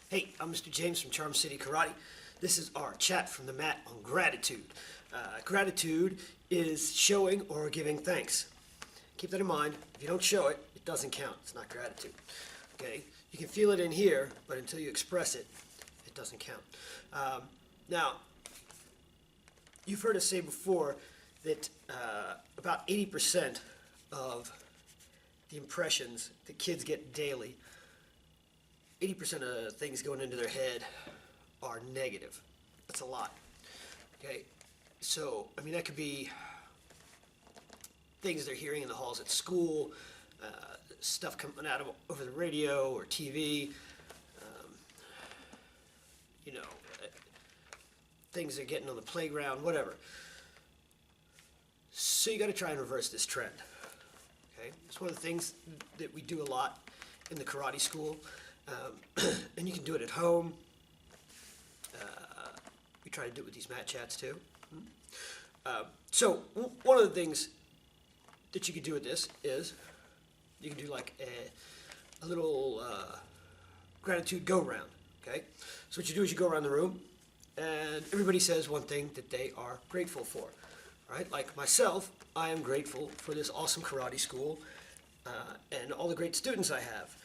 Hey, I'm Mr. James from Charm City Karate. This is our chat from the mat on gratitude. Gratitude is showing or giving thanks. Keep that in mind. If you don't show it, it doesn't count. It's not gratitude. Okay? You can feel it in here, but until you express it, it doesn't count. Now, you've heard us say before that about 80% of the impressions that kids get daily, 80% of things going into their head are negative. That's a lot. Okay? So, I mean, that could be things they're hearing in the halls at school, stuff coming out of over the radio or TV, you know, things they're getting on the playground, whatever. So you got to try and reverse this trend. Okay? It's one of the things that we do a lot in the karate school, and you can do it at home. We try to do it with these mat chats too. So one of the things that you could do with this is you can do like a little gratitude go round. Okay, so what you do is you go around the room, and everybody says one thing that they are grateful for. Right? Like myself, I am grateful for this awesome karate school and all the great students I have.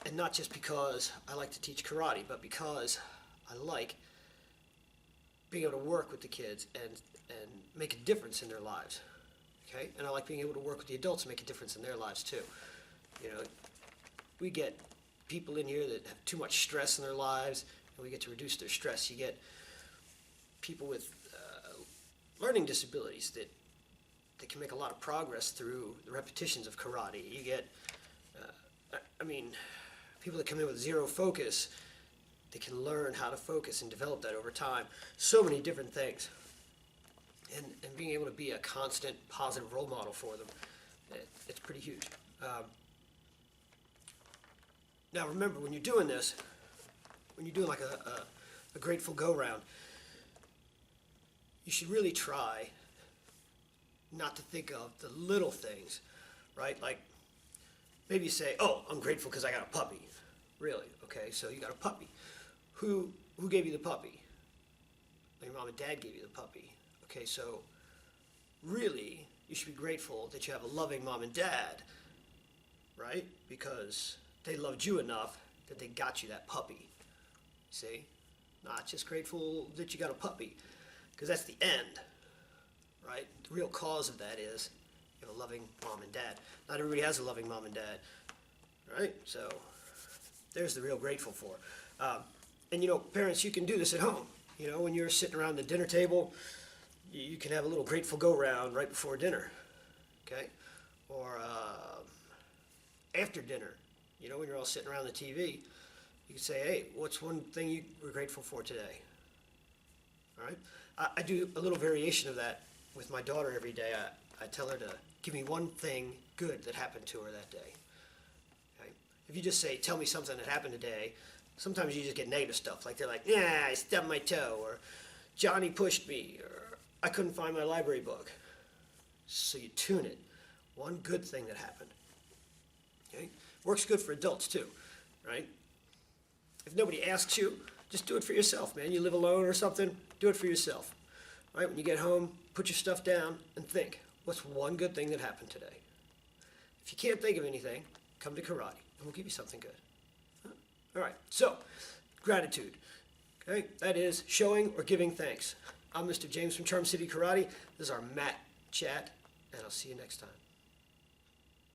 And not just because I like to teach karate, but because I like being able to work with the kids and make a difference in their lives. Okay? And I like being able to work with the adults and make a difference in their lives too. You know, we get people in here that have too much stress in their lives, and we get to reduce their stress. You get people with learning disabilities that can make a lot of progress through the repetitions of karate. You get, people that come in with zero focus, they can learn how to focus and develop that over time. So many different things. And being able to be a constant positive role model for them, it's pretty huge. Now remember, when you're doing this, when you're doing like a grateful go-round, you should really try not to think of the little things, right? Like maybe you say, oh, I'm grateful because I got a puppy. Really? Okay, so you got a puppy. Who gave you the puppy? Your mom and dad gave you the puppy. Okay, so really, you should be grateful that you have a loving mom and dad, right? Because they loved you enough that they got you that puppy. See? Not just grateful that you got a puppy, because that's the end, right? The real cause of that is you have a loving mom and dad. Not everybody has a loving mom and dad, right? So there's the real grateful for. And you know, parents, you can do this at home. You know, when you're sitting around the dinner table, you can have a little grateful go-round right before dinner, okay? Or after dinner, you know, when you're all sitting around the TV, you can say, hey, what's one thing you were grateful for today? All right? I do a little variation of that with my daughter every day. I tell her to give me one thing good that happened to her that day. Okay? If you just say, tell me something that happened today, sometimes you just get negative stuff. Like they're like, yeah, I stubbed my toe, or Johnny pushed me, or I couldn't find my library book. So you tune it. One good thing that happened. Okay? Works good for adults too, right? If nobody asks you, just do it for yourself, man. You live alone or something, do it for yourself. Right? When you get home, put your stuff down and think, what's one good thing that happened today? If you can't think of anything, come to karate and we'll give you something good. All right, so gratitude. Okay, that is showing or giving thanks. I'm Mr. James from Charm City Karate. This is our mat chat, and I'll see you next time.